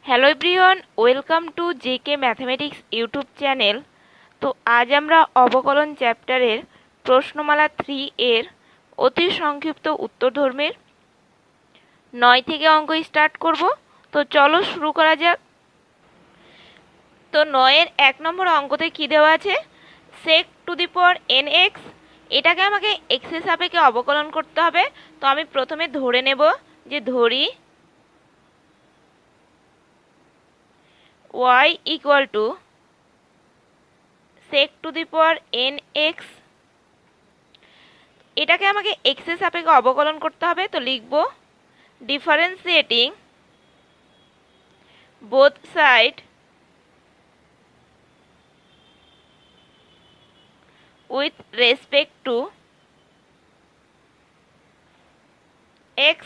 Hello everyone, welcome to JK mathematics YouTube channel. তো আজ আমরা অবকলন চ্যাপ্টারের প্রশ্নমালা 3 এর অতি সংক্ষিপ্ত উত্তরধর্মের 9 থেকে অঙ্ক স্টার্ট করব। তো চলো শুরু করা যাক। তো 9 এর 1 নম্বর অঙ্কতে কি দেওয়া আছে? sec to the power nx, এটাকে আমাকে x এর সাপেক্ষে অবকলন করতে হবে। তো আমি প্রথমে ধরে নেব যে ধরি y equal to sec to the power nx, এটাকে আমাকে x এর সাপেক্ষে অবকলন করতে হবে। তো লিখব differentiating both side with respect two x,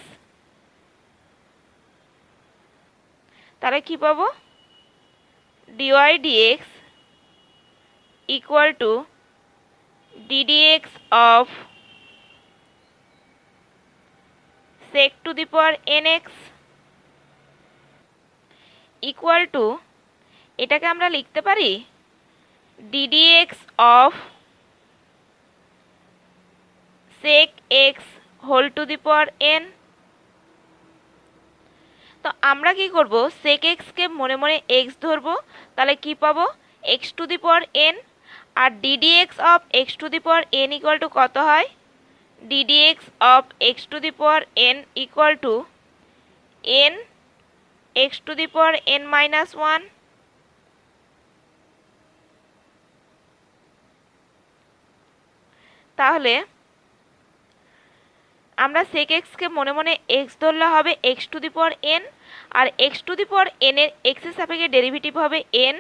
তাহলে কি পাবো? dy dx equal to ddx of sec to the power nx equal to, এটাকে আমরা লিখতে পারি ddx of sec x whole to the power n। তো আমরা কি করব? sec x কে মনে মনে x ধরবো, তাহলে কি পাবো? x to the power n। আর ddx of x to the power n equal to কত হয়? ddx of x to the power n equal to n x to the power n minus 1। তাহলে আমরা sec x কে মনে মনে x ধরলে হবে x to the power n, আর x to the power n এর x এর সাপেক্ষে ডেরিভেটিভ হবে n।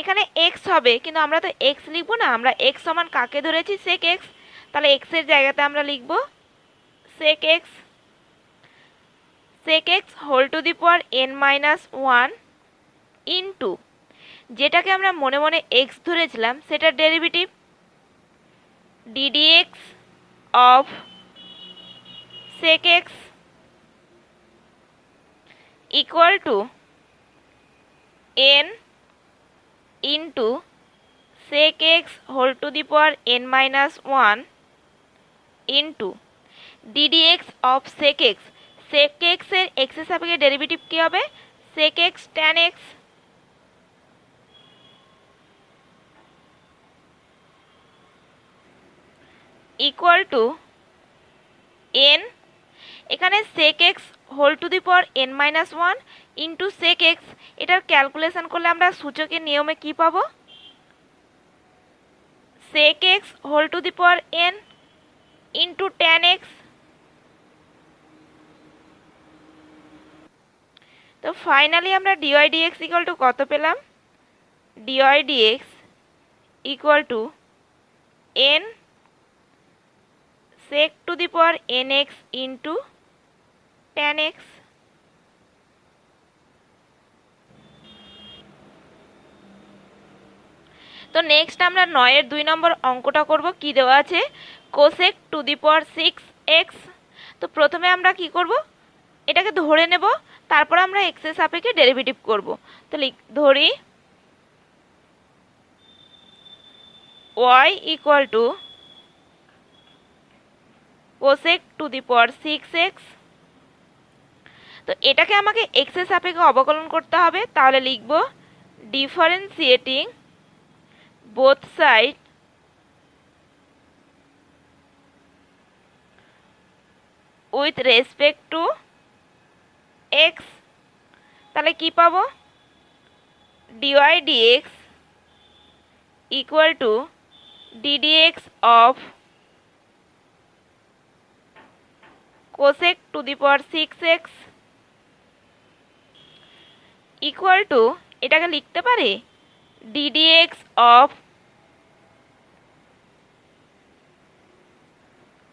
এখানে x হবে, কিন্তু আমরা তো x লিখব না, আমরা x সমান কাকে ধরেছি? sec x। তাহলে x এর জায়গাতে আমরা লিখব sec x, sec x whole to the power n minus 1 into, যেটাকে আমরা মনে মনে x ধরেছিলাম সেটার derivative ddx of sec x equal to n into sec x whole to the power n minus 1 into ddx of sec x। sec x এর x এর সাপেক্ষে derivative কি হবে? sec x tan x equal to n, এখানে sec x whole to the power n minus 1 into sec x, এটার calculation করলে আমরা সূচকের নিয়মে কি পাবো? sec x whole to the power n into tan x। তো ফাইনালি আমরা dy dx ইকুয়াল টু কত পেলাম? dy dx equal to n sec to the power nx into tan x। তো নেক্সট আমরা 9 এর 2 নম্বর অঙ্কটা করব। কি দেওয়া আছে? Cosec to the power 6x। তো প্রথমে আমরা কি করব? এটাকে ধরে নেব, তারপর আমরা x এর সাপেক্ষে ডেরিভেটিভ করব। তো ধরি y equal two cosec to the power 6x। তো এটাকে আমাকে x এর সাপেক্ষে অবকলন করতে হবে, তাহলে লিখব differentiating both side with respect to x, তাহলে কি পাবো? dy dx equal to ddx of cosec to the power 6x equal to, এটাকে লিখতে পারি ddx of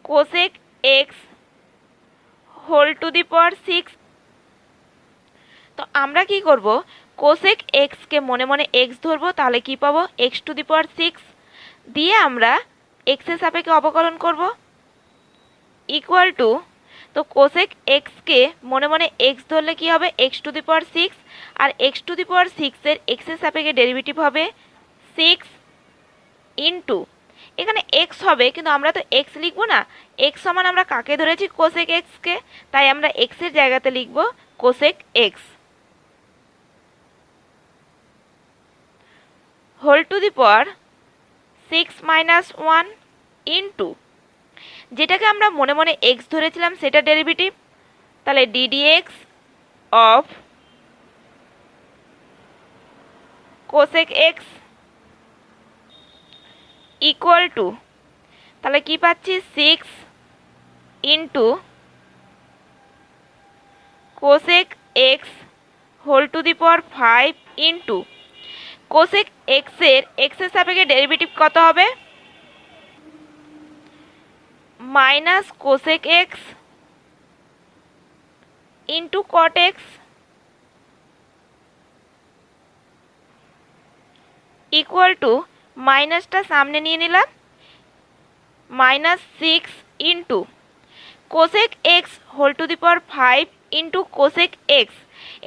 cosec x whole to the power 6। তো আমরা কি করব? cosec x কে মনে মনে x ধরবো, তাহলে কি পাবো? x টু দি পাওয়ার 6 দিয়ে আমরা x এর সাপেক্ষে অবকলন করব ইকুয়াল টু, তো কোসেক এক্সকে মনে মনে এক্স ধরলে কি হবে, x to the power six, আর এক্স টু দি পাওয়ার সিক্সের এক্সের সাপেক্ষে ডেরিভেটিভ হবে সিক্স ইন্টু, এখানে এক্স হবে কিন্তু আমরা তো এক্স লিখবো না, এক্স সমান আমরা কাকে ধরেছি, কোসেক এক্সকে, তাই আমরা এক্সের জায়গাতে লিখব cosec x whole to the power six minus one into, যেটাকে আমরা মনে মনে এক্স ধরেছিলাম সেটা ডেরিভেটিভ, তাহলে ddx of cosec x equal to, তাহলে কি পাচ্ছি, six into cosec x whole to the power five into cosec এক্সের সাপেক্ষে ডেরিভেটিভ কত হবে, minus cosec x into cot x equal to, মাইনাসটা সামনে নিয়ে নিলাম, minus six into cosec x whole to the power five into cosec x,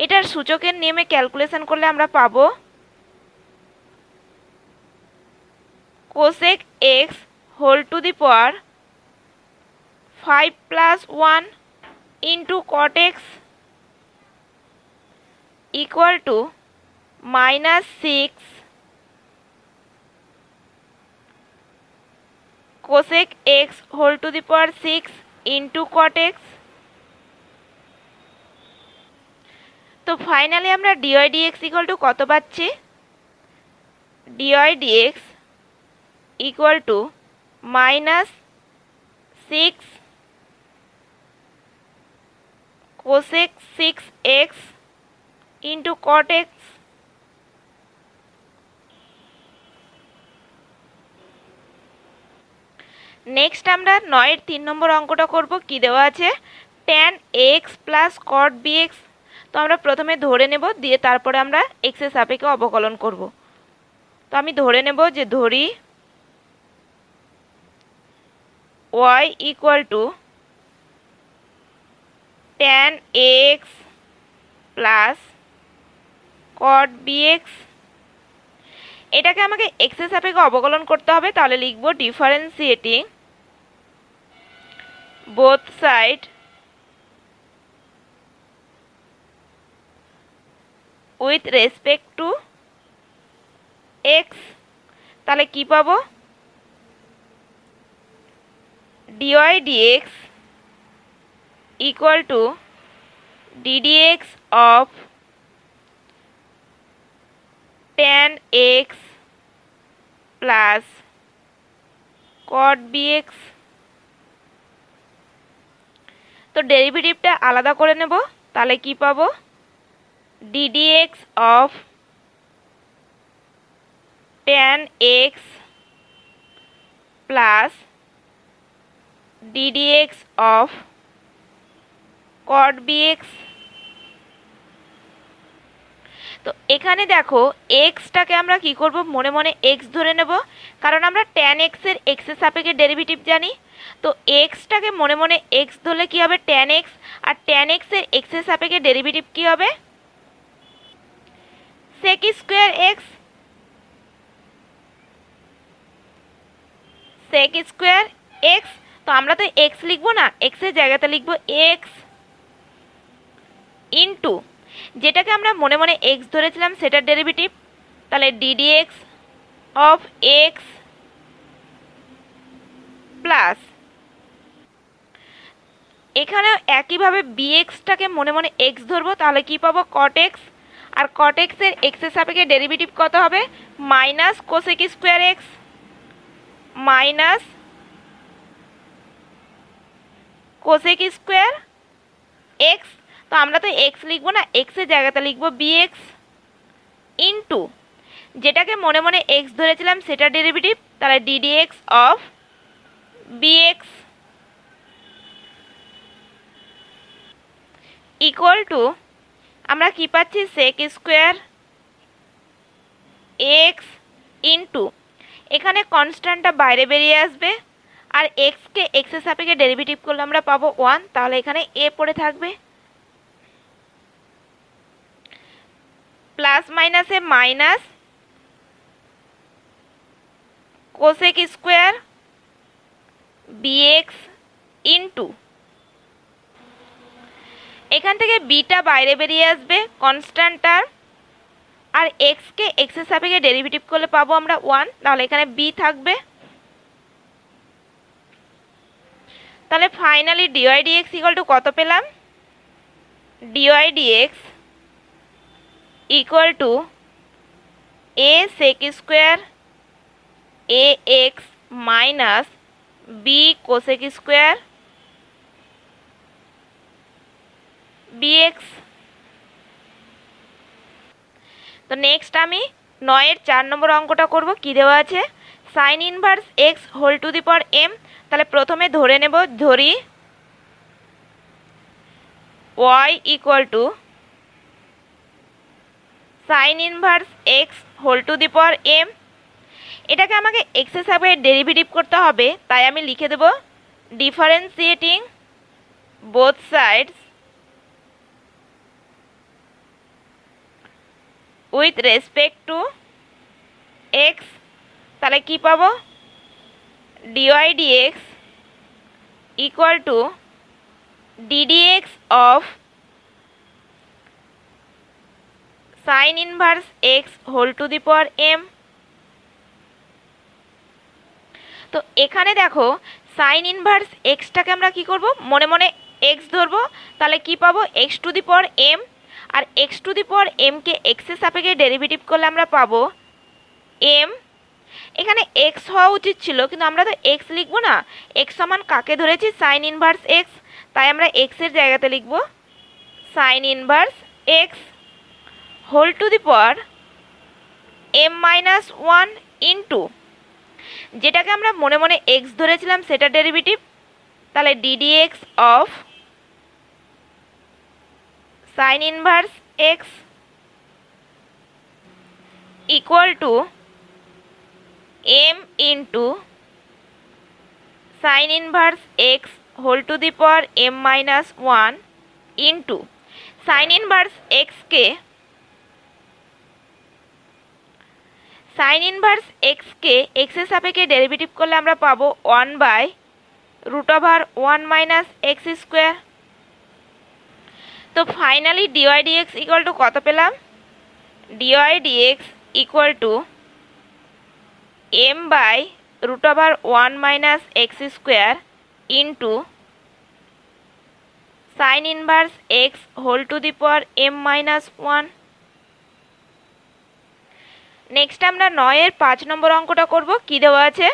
এটার সূচকের নিয়মে ক্যালকুলেশন করলে আমরা পাবো cosec x whole to the power five plus one into cot x equal to minus six cosec x whole to the power six into cot x. তো finally আমরা dy dx equal to কত পাচ্ছি, d y dx equal to minus six cosec six x into cot x. Next আমরা 9-এর 3 number অঙ্কটা করব। কি দেওয়া আছে, tan x plus cot b x. তো আমরা প্রথমে ধরে নেব, দিয়ে তারপরে আমরা এক্সের সাপেক্ষে অবকলন করব। তো আমি ধরে নেব, যে ধরি y equal to tan x plus cot b x. এটাকে আমাকে এক্সের সাপেক্ষে অবকলন করতে হবে, তাহলে লিখব differentiating both side with respect to x. তাহলে কি পাবো, dy dx equal to ddx of tan x plus cot b x. তো ডেরিভেটিভটা আলাদা করে নেব, তাহলে কি পাবো, d d x of tan x plus d d x of cot b x. তো এখানে দেখো এক্সটাকে আমরা কি করব, মনে মনে এক্স ধরে নেব, কারণ আমরা ট্যান এক্সের এক্সের সাপেক্ষে ডেরিভেটিভ জানি। তো এক্সটাকে মনে মনে এক্স ধরলে কি হবে, ট্যান এক্স, আর ট্যান এক্সের এক্সের সাপেক্ষে ডেরিভেটিভ কি হবে, sec square x, sec square x. তো আমরা তো এক্স লিখবো না, এক্সের জায়গাতে লিখবো এক্স ইন্টু, যেটাকে আমরা মনে মনে এক্স ধরেছিলাম সেটার ডেরিভেটিভ, তাহলে ডিডিএক্স অফ এক্স প্লাস, এখানে একইভাবে বিএক্সটাকে মনে মনে এক্স ধরবো, তাহলে কি পাবো, কট এক্স, আর কট এক্সের এক্সের সাপেক্ষে ডেরিভেটিভ কত হবে, minus cosec square x minus cosec square x. তো আমরা তো এক্স লিখবো না, এক্সের জায়গাতে লিখবো বিএক্স ইন্টু, যেটাকে মনে মনে এক্স ধরেছিলাম সেটা ডেরিভেটিভ, তাহলে ddx of bx equal to, আমরা কি পাচ্ছি, সেক স্কোয়ার এক্স ইন্টু, এখানে কনস্ট্যান্টটা বাইরে বেরিয়ে আসবে, আর এক্সকে এক্সের সাপেক্ষে ডেরিভেটিভ করলে আমরা পাবো 1, তাহলে এখানে এ পড়ে থাকবে। প্লাস মাইনাসে minus cosec square bx into, এখান থেকে বিটা বাইরে বেরিয়ে আসবে কনস্ট্যান্ট টার্ম, আর এক্সকে এক্সের সাপেক্ষে ডেরিভেটিভ করলে পাবো আমরা 1, তাহলে এখানে বি থাকবে। তাহলে finally dy dx equal to কত পেলাম? Dy dx equal to a sec square a x minus b cosec square b x. তো নেক্সট আমি 9-এর 4 নম্বর অঙ্কটা করব। কি দেওয়া আছে? Sine inverse x whole to the power m. তাহলে প্রথমে ধরি y equal to sine inverse x whole to the power m. এটাকে আমাকে এক্সের সাপেক্ষে ডেরিভেটিভ করতে হবে, তাই আমি লিখে দেব differentiating both sides with respect to x. তাহলে কি পাবো? Dy dx equal to ddx of sine inverse x whole to the power m. তো এখানে দেখো সাইন ইনভার্স এক্সটাকে আমরা কি করব, মনে মনে এক্স ধরবো, তাহলে কি পাবো? X to the power m. আর এক্স টু দি পাওয়ার এমকে এক্সের সাপেক্ষে ডেরিভেটিভ করলে আমরা পাবো এম। এখানে এক্স হওয়া উচিত ছিল, কিন্তু আমরা তো এক্স লিখবো না। এক্স সমান কাকে ধরেছি? সাইন ইনভার্স এক্স, তাই আমরা এক্সের জায়গাতে লিখব sine inverse x whole to the power m minus 1 into, যেটাকে আমরা মনে মনে এক্স ধরেছিলাম সেটা ডেরিভেটিভ, তাহলে ddx of sine inverse x equal to m into sine inverse x whole to the power m minus 1 into sine inverse এক্সকে এক্সের সাপেক্ষে ডেরিভেটিভ করলে আমরা পাবো 1/√1 মাইনাস এক্স স্কোয়ার। তো finally dy dx equal to কত পেলাম? Dy dx equal to m/√1 minus x square into sine inverse x whole to the power m minus 1। Next আমরা 9-এর 5 নম্বর অঙ্কটা করব। কি দেওয়া আছে?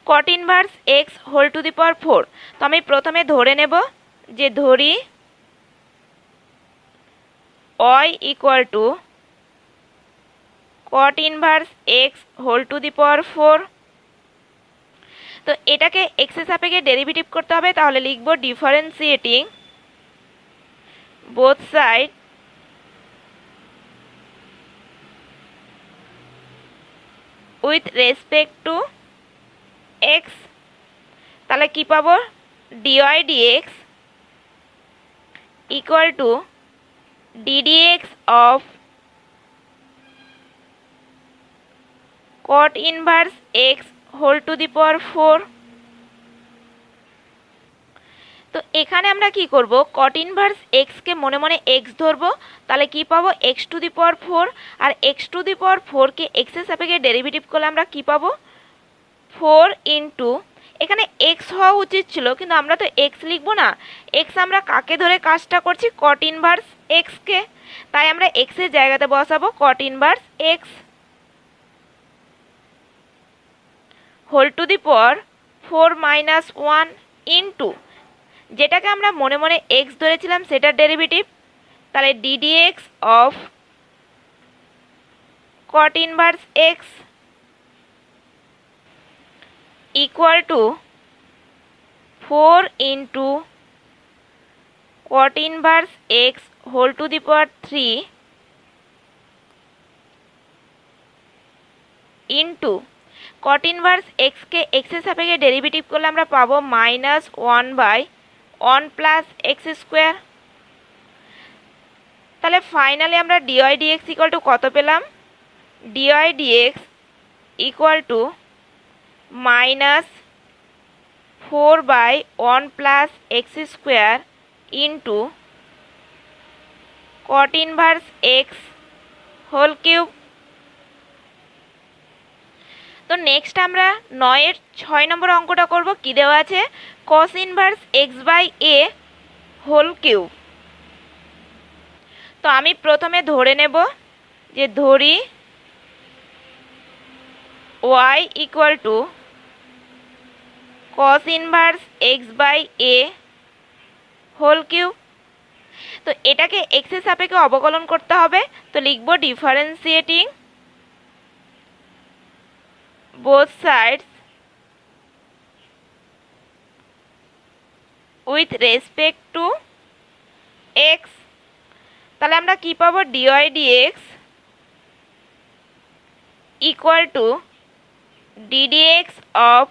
Cot inverse x whole to the power 4। তো আমি প্রথমে ধরে নেব যে ধরি y equal to cot inverse x whole to the power 4। তো এটাকে এক্সের সাপেক্ষে ডেরিভেটিভ করতে হবে, তাহলে লিখব differentiating both side with respect to x. তাহলে কি পাবো? Dy dx equal to ddx of cot inverse x whole to the power 4। তো এখানে আমরা কি করব? কট ইনভার্স এক্সকে মনে মনে এক্স ধরবো, তাহলে কি পাবো? X to the power 4। আর এক্স টু দি পাওয়ার 4কে এক্সের সাপেক্ষে ডেরিভেটিভ করলে আমরা কি পাবো? 4 ইন্টু, এখানে এক্স হওয়া উচিত ছিল, কিন্তু আমরা তো এক্স লিখবো না। এক্স আমরা কাকে ধরে কাজটা করছি? কট ইনভার্স এক্সকে, তাই আমরা এক্সের জায়গাতে বসাবো cot inverse x whole to the power 4 minus 1 into, যেটাকে আমরা মনে মনে এক্স ধরেছিলাম সেটার ডেরিভেটিভ, তাহলে ddx of cot inverse x equal to 4 into cot inverse x whole to the power 3 into cot inverse এক্সকে এক্সের সাপেক্ষে ডেরিভেটিভ করলে আমরা পাবো -1/1 প্লাস এক্স স্কোয়ার। তাহলে ফাইনালি আমরা ডিওয়াই ডিএক্স ইকুয়াল টু কত পেলাম? Dy dx equal to -4/1 plus x square into cot inverse x whole cube. তো নেক্সট আমরা 9-এর 6 নম্বর অঙ্কটা করব। কি দেওয়া আছে? Cos inverse x/a whole cube. তো আমি প্রথমে ধরে নেব যে ধরি y equal to cos inverse x/a whole cube. তো এটাকে x এর সাপেক্ষে অবকলন করতে হবে। তো লিখব differentiating both sides with respect to x। তাহলে আমরা কি পাবো? dy dx equal to ddx of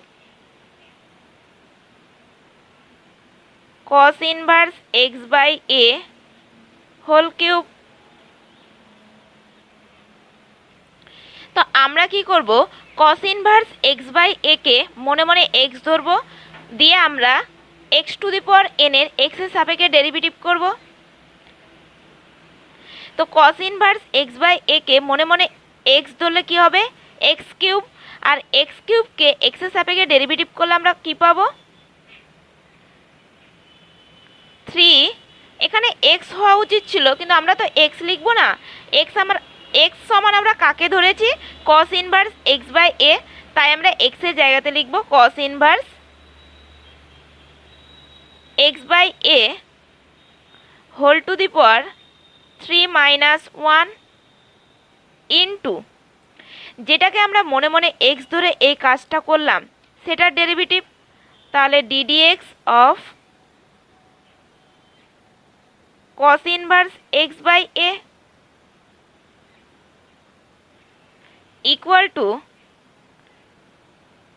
cos inverse x/a whole cube। তো আমরা কি করব? cos ইনভার্স x/a কে মনে মনে x ধরব, দিয়ে আমরা x⁴ এর x এর সাপেক্ষে ডেরিভেটিভ করব। তো cos ইনভার্স x/a কে মনে মনে x ধরলে কি হবে? x³ আর x³ কে x এর সাপেক্ষে ডেরিভেটিভ করলে আমরা কি পাবো? 3। এখানে x হওয়া উচিত ছিল, কিন্তু আমরা তো x লিখব না। x সমান আমরা কাকে ধরেছি? cos inverse x/a। তাই আমরা x এর জায়গাতে লিখব cos inverse x/a whole to the power 3 - 1 into, যেটাকে আমরা মনে মনে x ধরে এই কাজটা করলাম সেটার ডেরিভেটিভ। তাহলে ddx of cos inverse x/a equal to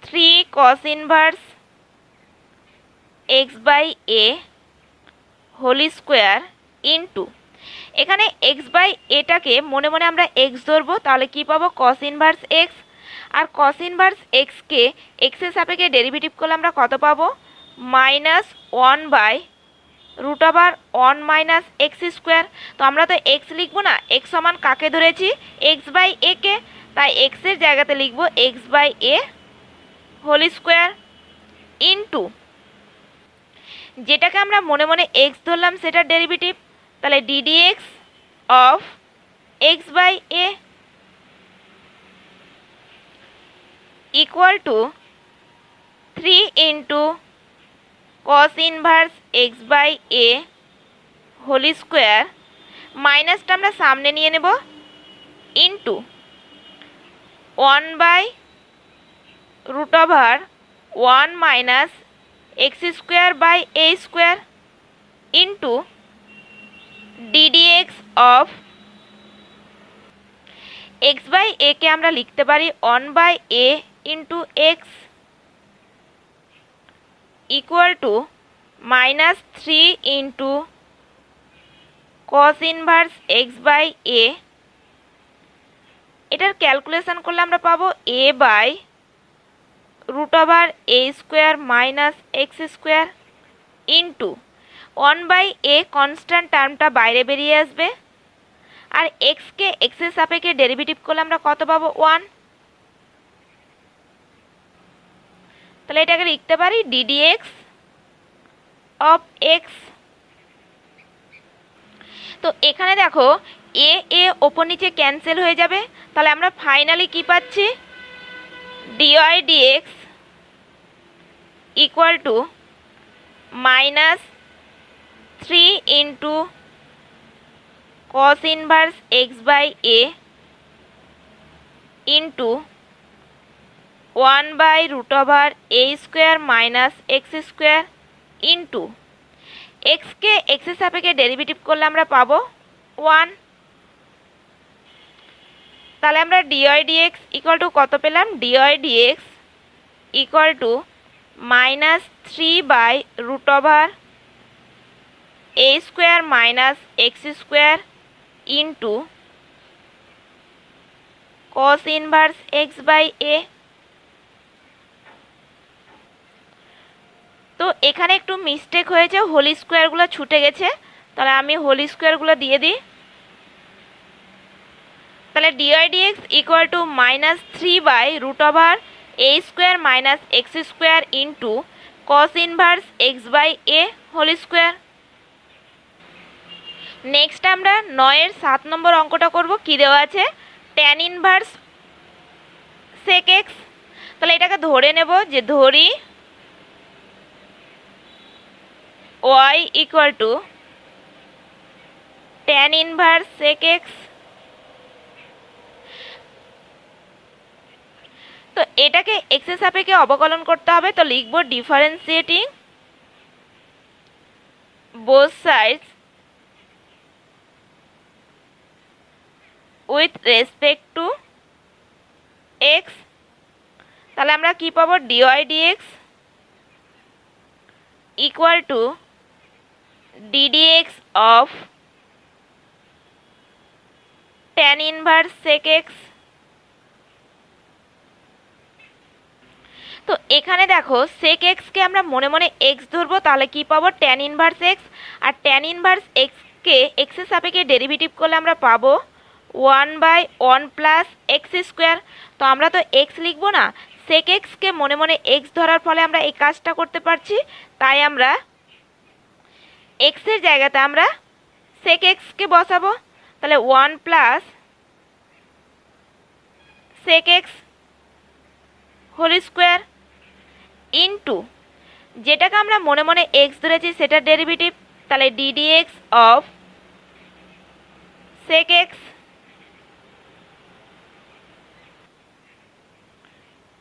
3 cos inverse x/a whole square into, এখানে x/aটাকে মনে মনে আমরা x ধরবো। তাহলে কি পাবো? cos inverse x। আর cos ইনভার্স xকে x এর সাপেক্ষে ডেরিভেটিভ করলে আমরা কত পাবো? -1/√1 - x স্কোয়ার। তো আমরা তো x লিখবো না, x সমান কাকে ধরেছি? x/a কে। তাই x এর জায়গাতে লিখব x/a হোল স্কোয়ার ইন্টু, যেটাকে আমরা মনে মনে x ধরলাম সেটার ডেরিভেটিভ। তাহলে ddx of x/a equal to 3 into cos inverse x/a whole square, মাইনাসটা আমরা সামনে নিয়ে নেব, into 1/√1 - x square by a square into ddx of x/a কে আমরা লিখতে পারি 1/a into x equal to -3 into cos inverse x/a। এটার ক্যালকুলেশন করলে আমরা পাবো a/√a² minus x square into 1/a constant টার্মটা বাইরে বেরিয়ে আসবে। আর এক্সকে এক্স এর সাপেক্ষে ডেরিভেটিভ করলে আমরা কত পাবো? 1। তাহলে এটাকে লিখতে পারি ddx অফ x। তো এখানে দেখো এ ওপর নিচে ক্যান্সেল হয়ে যাবে। তাহলে আমরা ফাইনালি কি পাচ্ছি? dy dx equal to -3 into cos inverse x/a into 1/√a² minus x square into এক্সকে এক্সের সাপেক্ষে ডেরিভেটিভ করলে আমরা পাবো 1। তাহলে আমরা ডিওয়াই ডিএক্স ইকুয়াল টু কত পেলাম? Dy dx equal to -over a square minus x square into cos inverse x/a। তো এখানে একটু মিস্টেক হয়েছে, হোল স্কোয়ারগুলো ছুটে গেছে, তাহলে আমি হোল স্কোয়ারগুলো দিয়ে দিই। তাহলে dy dx equal to -over a square minus x square into cos inverse x/a whole square. Next আমরা 9-এর 7 নম্বর অঙ্কটা করব। কি দেওয়া আছে? tan inverse sec x। তাহলে এটাকে ধরে নেব, যে ধরি y equal two tan inverse sec x। তো এটাকে x এর সাপেক্ষে অবকলন করতে হবে, তো লিখব differentiating both sides with respect to x। তাহলে আমরা কি পাবো? Dy dx equal to ddx of tan inverse sec x। তো এখানে দেখো sec x কে আমরা মনে মনে x ধরবো, তাহলে কি পাবো? tan inverse x। আর tan ইনভার্স x কে x এর সাপেক্ষে ডেরিভেটিভ করলে আমরা পাবো 1/1 প্লাস এক্স স্কোয়ার। তো আমরা তো x লিখবো না, sec x কে মনে মনে x ধরার ফলে আমরা এই কাজটা করতে পারছি, তাই আমরা x এর জায়গাতে আমরা sec x কে বসাবো। তাহলে 1 plus sec x whole square into যেটাকে আমরা মনে মনে x ধরেছি সেটার ডেরিভেটিভ, তাহলে ddx of sec x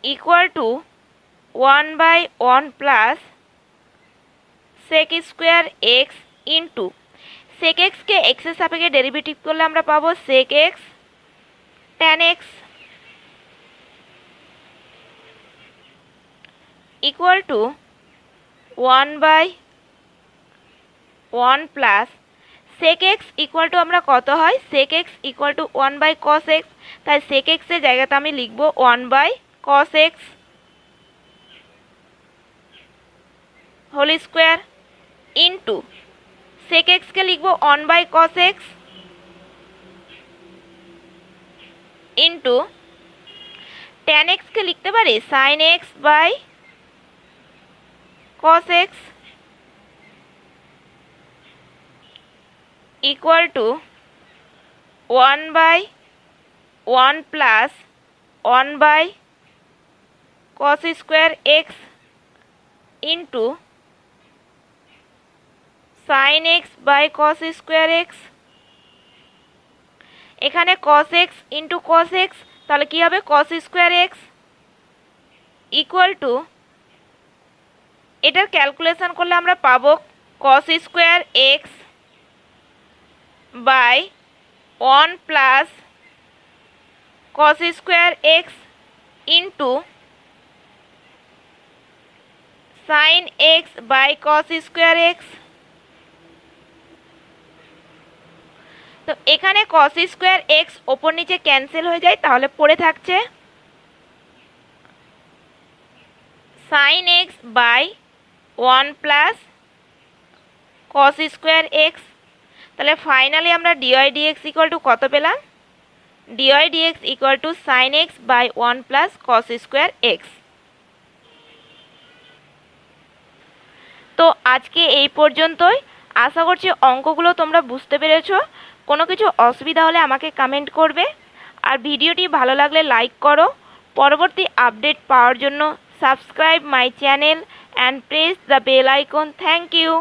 equal to 1/1 plus sec square x into sec x কে x এর সাপেক্ষে ডেরিভেটিভ করলে আমরা পাবো sec x tan x equal to 1/1 plus sec x equal two আমরা কত হয়? sec x equal two 1/cos x। তাই sec x এর জায়গাতে আমি লিখব 1/cos x whole square into sec x কে লিখব 1/cos x into tan x কে লিখতে পারি sin x/cos x equal to 1/1 plus 1/cos square x into sin x/cos square x। এখানে cos x into cos x, তাহলে কি হবে? cos square x equal to, এটার ক্যালকুলেশন করলে আমরা পাবো cos square x by 1 plus cos square x into sin x/cos square x। তো এখানে cos স্কোয়ার x ওপর নিচে ক্যান্সেল হয়ে যায়, তাহলে পড়ে থাকছে sin x/1 plus cos square x। তাহলে ফাইনালি আমরা ডিওয়াই ডিএক্স ইকুয়াল টু কত পেলাম? Dy dx equal to sin x/1 plus cos square x। তো আজকে এই পর্যন্তই। আশা করছি অঙ্কগুলো তোমরা বুঝতে পেরেছো। কোনো কিছু অসুবিধা হলে আমাকে কমেন্ট করবে, আর ভিডিওটি ভালো লাগলে লাইক করো। পরবর্তী আপডেট পাওয়ার জন্য subscribe my channel and press the bell icon. Thank you.